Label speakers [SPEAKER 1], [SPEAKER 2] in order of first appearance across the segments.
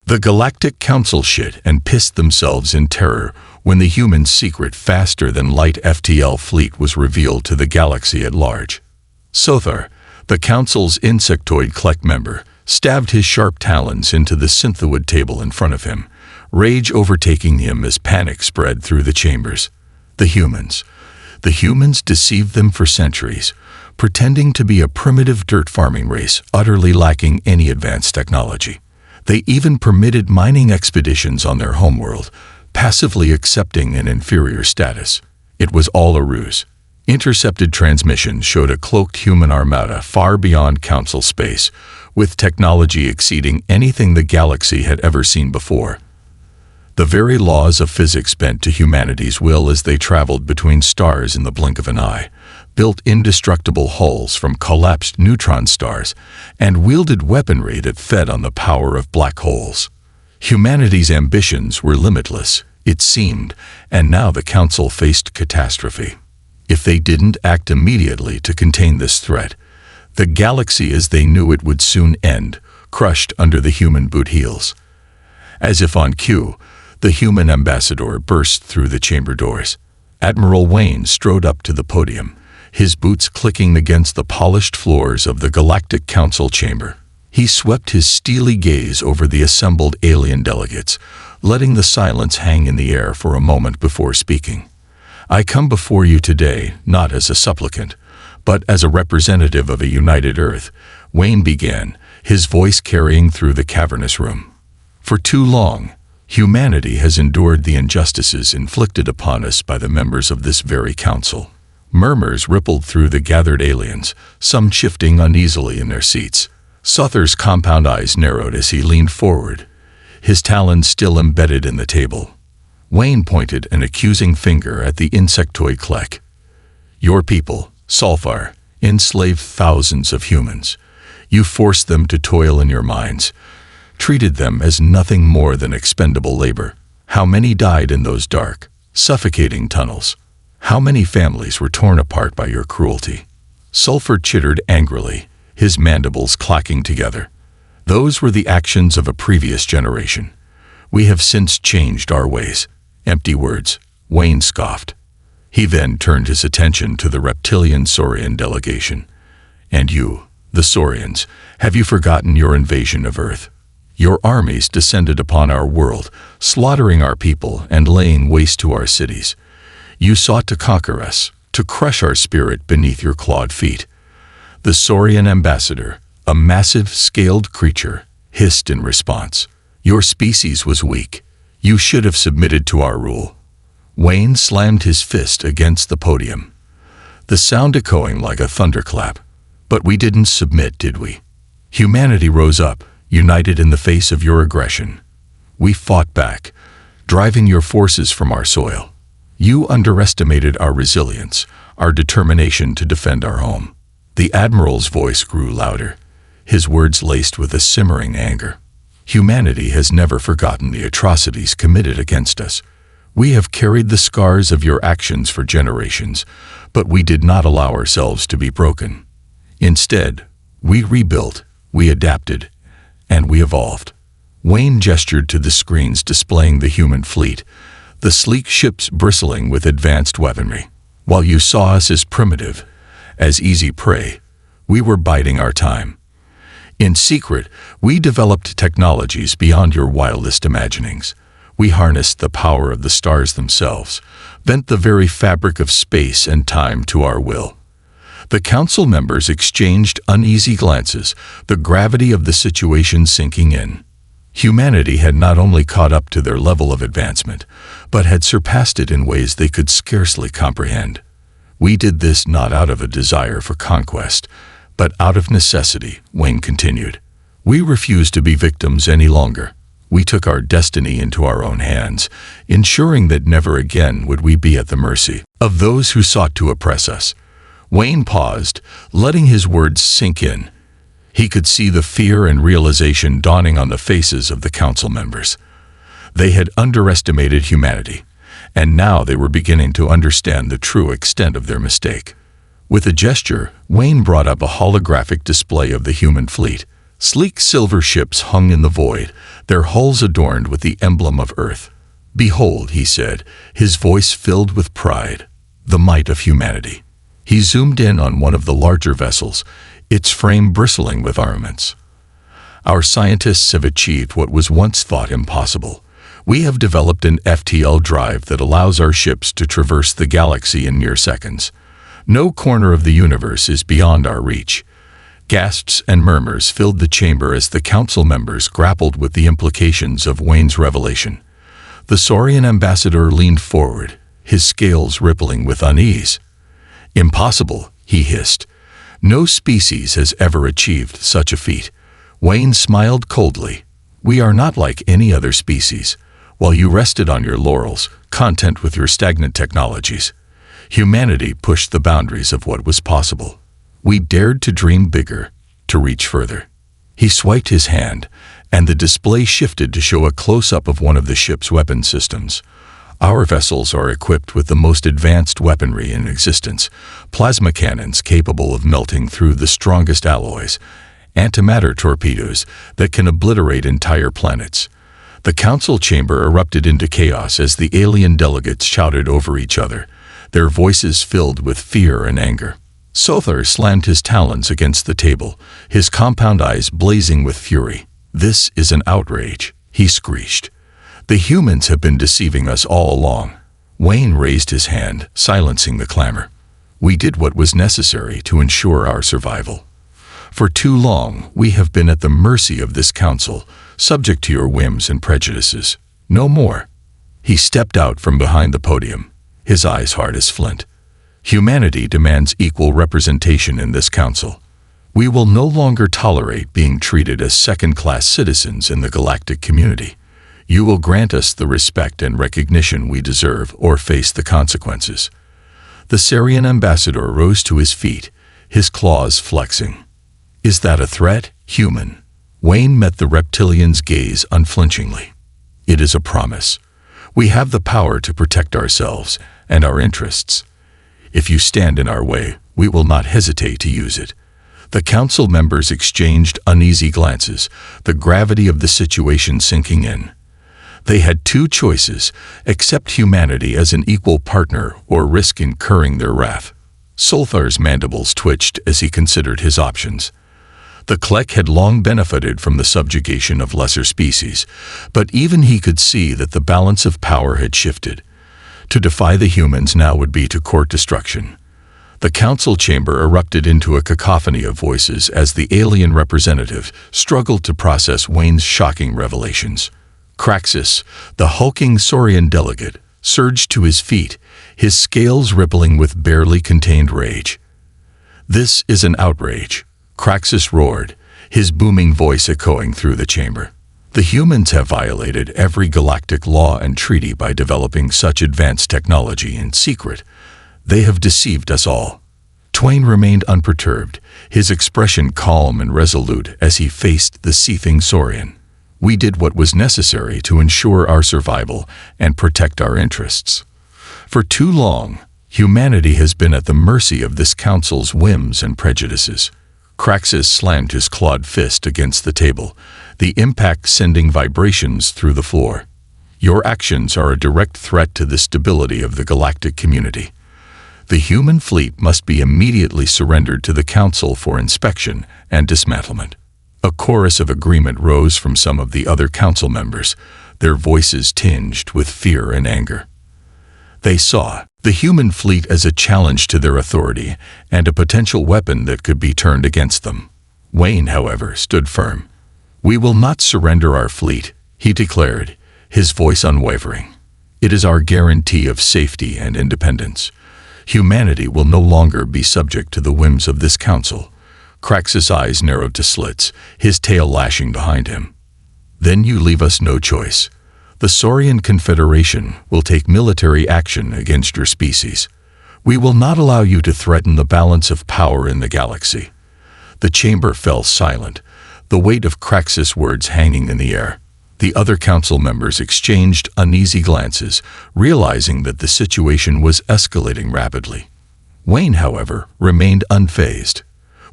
[SPEAKER 1] The Galactic Council shit and pissed themselves in terror when the humans' secret faster-than-light FTL fleet was revealed to the galaxy at large. Sothar, the Council's insectoid clique member, stabbed his sharp talons into the synthoid table in front of him, rage overtaking him as panic spread through the chambers. The humans deceived them for centuries, pretending to be a primitive dirt farming race utterly lacking any advanced technology. They even permitted mining expeditions on their homeworld, passively accepting an inferior status. It was all a ruse. Intercepted transmissions showed a cloaked human armada far beyond Council space, with technology exceeding anything the galaxy had ever seen before. The very laws of physics bent to humanity's will as they traveled between stars in the blink of an eye, built indestructible hulls from collapsed neutron stars, and wielded weaponry that fed on the power of black holes. Humanity's ambitions were limitless, it seemed, and now the Council faced catastrophe. If they didn't act immediately to contain this threat, the galaxy as they knew it would soon end, crushed under the human boot heels. As if on cue, the human ambassador burst through the chamber doors. Admiral Wayne strode up to the podium, his boots clicking against the polished floors of the Galactic Council chamber. He swept his steely gaze over the assembled alien delegates, letting the silence hang in the air for a moment before speaking. "I come before you today not as a supplicant, but as a representative of a united Earth," Wayne began, his voice carrying through the cavernous room. "For too long, humanity has endured the injustices inflicted upon us by the members of this very council." Murmurs rippled through the gathered aliens, some shifting uneasily in their seats. Sothar's compound eyes narrowed as he leaned forward, his talons still embedded in the table. Wayne pointed an accusing finger at the insectoid clique. "Your people, Sulfar, enslaved thousands of humans. You forced them to toil in your mines, treated them as nothing more than expendable labor. How many died in those dark, suffocating tunnels? How many families were torn apart by your cruelty?" Sulfur chittered angrily, his mandibles clacking together. "Those were the actions of a previous generation. We have since changed our ways." "Empty words," Wayne scoffed. He then turned his attention to the reptilian Saurian delegation. "And you, the Saurians, have you forgotten your invasion of Earth? Your armies descended upon our world, slaughtering our people and laying waste to our cities. You sought to conquer us, to crush our spirit beneath your clawed feet." The Saurian ambassador, a massive, scaled creature, hissed in response. "Your species was weak. You should have submitted to our rule." Wayne slammed his fist against the podium, the sound echoing like a thunderclap. "But we didn't submit, did we? Humanity rose up, united in the face of your aggression. We fought back, driving your forces from our soil. You underestimated our resilience, our determination to defend our home." The Admiral's voice grew louder, his words laced with a simmering anger. "Humanity has never forgotten the atrocities committed against us. We have carried the scars of your actions for generations, but we did not allow ourselves to be broken. Instead, we rebuilt, we adapted, and we evolved." Wayne gestured to the screens displaying the human fleet, the sleek ships bristling with advanced weaponry. "While you saw us as primitive, as easy prey, we were biding our time. In secret, we developed technologies beyond your wildest imaginings. We harnessed the power of the stars themselves, bent the very fabric of space and time to our will." The council members exchanged uneasy glances, the gravity of the situation sinking in. Humanity had not only caught up to their level of advancement, but had surpassed it in ways they could scarcely comprehend. "We did this not out of a desire for conquest, but out of necessity," Wayne continued. "We refused to be victims any longer. We took our destiny into our own hands, ensuring that never again would we be at the mercy of those who sought to oppress us." Wayne paused, letting his words sink in. He could see the fear and realization dawning on the faces of the council members. They had underestimated humanity, and now they were beginning to understand the true extent of their mistake. With a gesture, Wayne brought up a holographic display of the human fleet, Sleek silver ships hung in the void, their hulls adorned with the emblem of Earth. "Behold," he said, his voice filled with pride, "the might of humanity." He zoomed in on one of the larger vessels, its frame bristling with armaments. "Our scientists have achieved what was once thought impossible. We have developed an FTL drive that allows our ships to traverse the galaxy in mere seconds. No corner of the universe is beyond our reach." Gasps and murmurs filled the chamber as the council members grappled with the implications of Wayne's revelation. The Saurian ambassador leaned forward, his scales rippling with unease. "Impossible," he hissed. "No species has ever achieved such a feat." Wayne smiled coldly. "We are not like any other species. While you rested on your laurels, content with your stagnant technologies, humanity pushed the boundaries of what was possible. We dared to dream bigger, to reach further." He swiped his hand, and the display shifted to show a close-up of one of the ship's weapon systems. "Our vessels are equipped with the most advanced weaponry in existence, plasma cannons capable of melting through the strongest alloys, antimatter torpedoes that can obliterate entire planets." The council chamber erupted into chaos as the alien delegates shouted over each other, their voices filled with fear and anger. Sothar slammed his talons against the table, his compound eyes blazing with fury. "This is an outrage," he screeched. "The humans have been deceiving us all along." Wayne raised his hand, silencing the clamor. "We did what was necessary to ensure our survival. For too long, we have been at the mercy of this council, subject to your whims and prejudices. No more." He stepped out from behind the podium, his eyes hard as flint. "Humanity demands equal representation in this council. We will no longer tolerate being treated as second-class citizens in the galactic community. You will grant us the respect and recognition we deserve or face the consequences." The Saurian ambassador rose to his feet, his claws flexing. "Is that a threat, human?" Wayne met the reptilian's gaze unflinchingly. "It is a promise. We have the power to protect ourselves and our interests. If you stand in our way, we will not hesitate to use it." The council members exchanged uneasy glances, the gravity of the situation sinking in. They had two choices: accept humanity as an equal partner or risk incurring their wrath. Solthar's mandibles twitched as he considered his options. The Klek had long benefited from the subjugation of lesser species, but even he could see that the balance of power had shifted. To defy the humans now would be to court destruction. The council chamber erupted into a cacophony of voices as the alien representative struggled to process Wayne's shocking revelations. Kraxus, the hulking Saurian delegate, surged to his feet, his scales rippling with barely contained rage. "This is an outrage," Kraxus roared, his booming voice echoing through the chamber. "The humans have violated every galactic law and treaty by developing such advanced technology in secret. They have deceived us all." Twain remained unperturbed, his expression calm and resolute as he faced the seething Saurian. "We did what was necessary to ensure our survival and protect our interests. For too long, humanity has been at the mercy of this council's whims and prejudices." Kraxus slammed his clawed fist against the table, the impact sending vibrations through the floor. "Your actions are a direct threat to the stability of the galactic community. The human fleet must be immediately surrendered to the Council for inspection and dismantlement." A chorus of agreement rose from some of the other council members, their voices tinged with fear and anger. They saw the human fleet as a challenge to their authority and a potential weapon that could be turned against them. Wayne, however, stood firm. "We will not surrender our fleet," he declared, his voice unwavering. "It is our guarantee of safety and independence. Humanity will no longer be subject to the whims of this council." Kraxus' eyes narrowed to slits, his tail lashing behind him. "Then you leave us no choice. The Saurian Confederation will take military action against your species. We will not allow you to threaten the balance of power in the galaxy." The chamber fell silent, the weight of Kraxus' words hanging in the air. The other council members exchanged uneasy glances, realizing that the situation was escalating rapidly. Wayne, however, remained unfazed.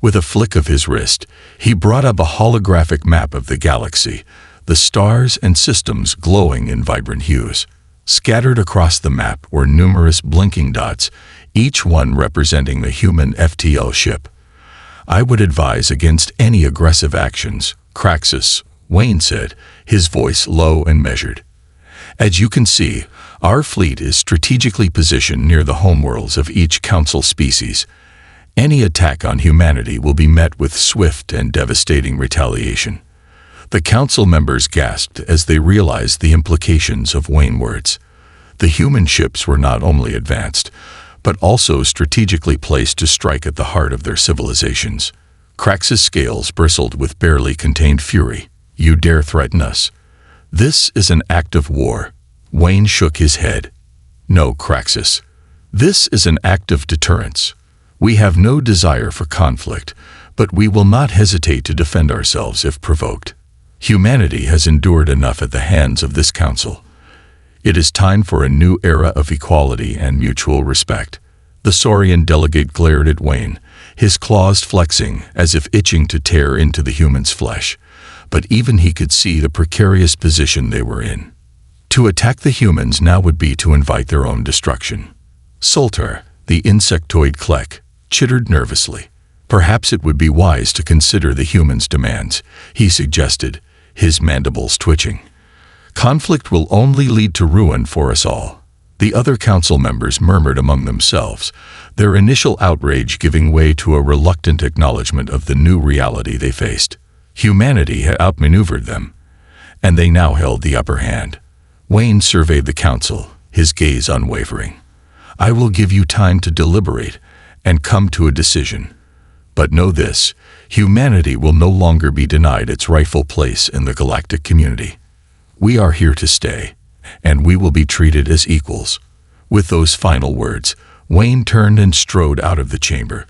[SPEAKER 1] With a flick of his wrist, he brought up a holographic map of the galaxy, the stars and systems glowing in vibrant hues. Scattered across the map were numerous blinking dots, each one representing a human FTL ship. "I would advise against any aggressive actions," Craxus, Wayne said, his voice low and measured. "As you can see, our fleet is strategically positioned near the homeworlds of each council species. Any attack on humanity will be met with swift and devastating retaliation." The council members gasped as they realized the implications of Wayne's words. The human ships were not only advanced, but also strategically placed to strike at the heart of their civilizations. Craxus' scales bristled with barely contained fury. "You dare threaten us? This is an act of war." Wayne shook his head. "No, Craxus. This is an act of deterrence. We have no desire for conflict, but we will not hesitate to defend ourselves if provoked. Humanity has endured enough at the hands of this council. It is time for a new era of equality and mutual respect." The Saurian delegate glared at Wayne, his claws flexing as if itching to tear into the human's flesh. But even he could see the precarious position they were in. To attack the humans now would be to invite their own destruction. Soltar, the insectoid Klek, chittered nervously. "Perhaps it would be wise to consider the humans' demands," he suggested, his mandibles twitching. "Conflict will only lead to ruin for us all." The other council members murmured among themselves, their initial outrage giving way to a reluctant acknowledgement of the new reality they faced. Humanity had outmaneuvered them, and they now held the upper hand. Wayne surveyed the council, his gaze unwavering. "I will give you time to deliberate and come to a decision. But know this, humanity will no longer be denied its rightful place in the galactic community. We are here to stay, and we will be treated as equals." With those final words, Wayne turned and strode out of the chamber,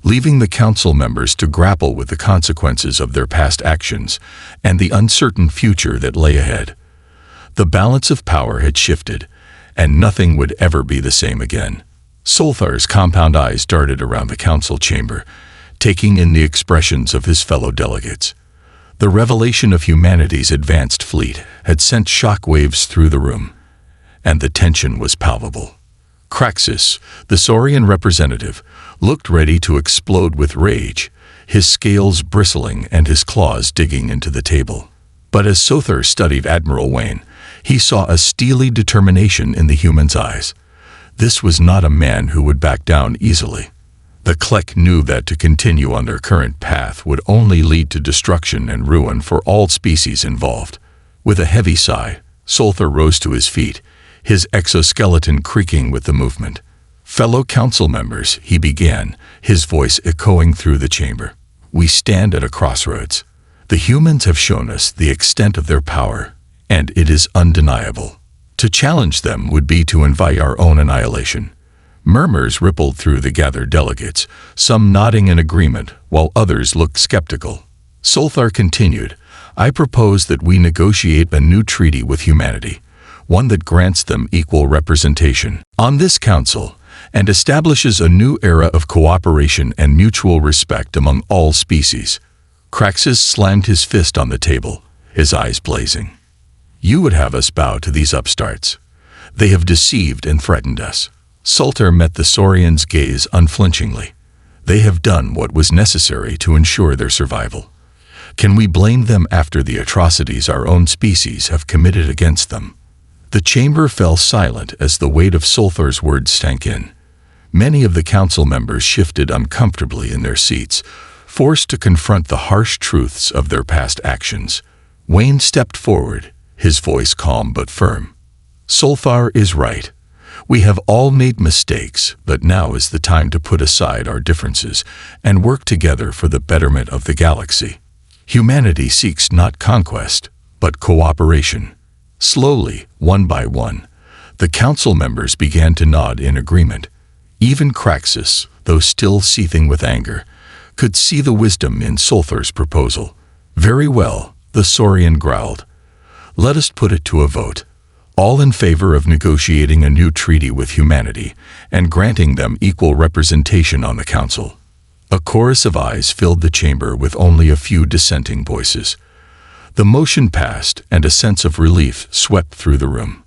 [SPEAKER 1] leaving the council members to grapple with the consequences of their past actions and the uncertain future that lay ahead. The balance of power had shifted, and nothing would ever be the same again. Solthar's compound eyes darted around the council chamber, taking in the expressions of his fellow delegates. The revelation of humanity's advanced fleet had sent shockwaves through the room, and the tension was palpable. Craxus, the Saurian representative, looked ready to explode with rage, his scales bristling and his claws digging into the table. But as Sothar studied Admiral Wayne, he saw a steely determination in the human's eyes. This was not a man who would back down easily. The Klek knew that to continue on their current path would only lead to destruction and ruin for all species involved. With a heavy sigh, Solthar rose to his feet, his exoskeleton creaking with the movement. "Fellow council members," he began, his voice echoing through the chamber. "We stand at a crossroads. The humans have shown us the extent of their power, and it is undeniable. To challenge them would be to invite our own annihilation." Murmurs rippled through the gathered delegates, some nodding in agreement, while others looked skeptical. Solthar continued, "I propose that we negotiate a new treaty with humanity, one that grants them equal representation on this council, and establishes a new era of cooperation and mutual respect among all species." Craxus slammed his fist on the table, his eyes blazing. "You would have us bow to these upstarts? They have deceived and threatened us." Soltar met the Saurian's gaze unflinchingly. "They have done what was necessary to ensure their survival. Can we blame them after the atrocities our own species have committed against them?" The chamber fell silent as the weight of Solthar's words sank in. Many of the council members shifted uncomfortably in their seats, forced to confront the harsh truths of their past actions. Wayne stepped forward, his voice calm but firm. "Solthar is right. We have all made mistakes, but now is the time to put aside our differences and work together for the betterment of the galaxy. Humanity seeks not conquest, but cooperation." Slowly, one by one, the council members began to nod in agreement. Even Craxus, though still seething with anger, could see the wisdom in Solthar's proposal. "Very well," the Saurian growled. "Let us put it to a vote. All in favor of negotiating a new treaty with humanity and granting them equal representation on the council?" A chorus of ayes filled the chamber with only a few dissenting voices. The motion passed, and a sense of relief swept through the room.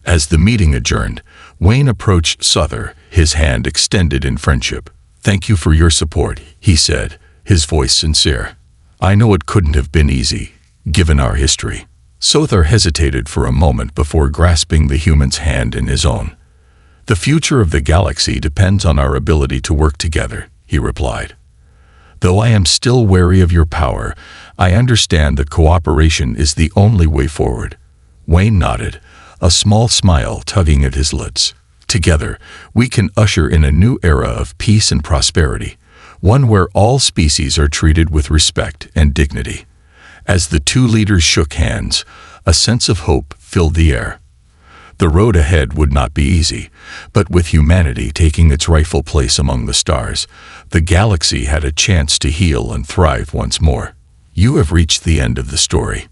[SPEAKER 1] As the meeting adjourned, Wayne approached Souther, his hand extended in friendship. "Thank you for your support," he said, his voice sincere. "I know it couldn't have been easy, given our history." Souther hesitated for a moment before grasping the human's hand in his own. "The future of the galaxy depends on our ability to work together," he replied. "Though I am still wary of your power, I understand that cooperation is the only way forward." Wayne nodded, a small smile tugging at his lips. "Together, we can usher in a new era of peace and prosperity, one where all species are treated with respect and dignity." As the two leaders shook hands, a sense of hope filled the air. The road ahead would not be easy, but with humanity taking its rightful place among the stars, the galaxy had a chance to heal and thrive once more. You have reached the end of the story.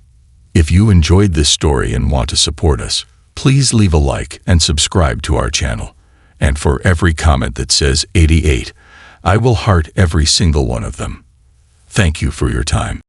[SPEAKER 1] If you enjoyed this story and want to support us, please leave a like and subscribe to our channel. And for every comment that says 88, I will heart every single one of them. Thank you for your time.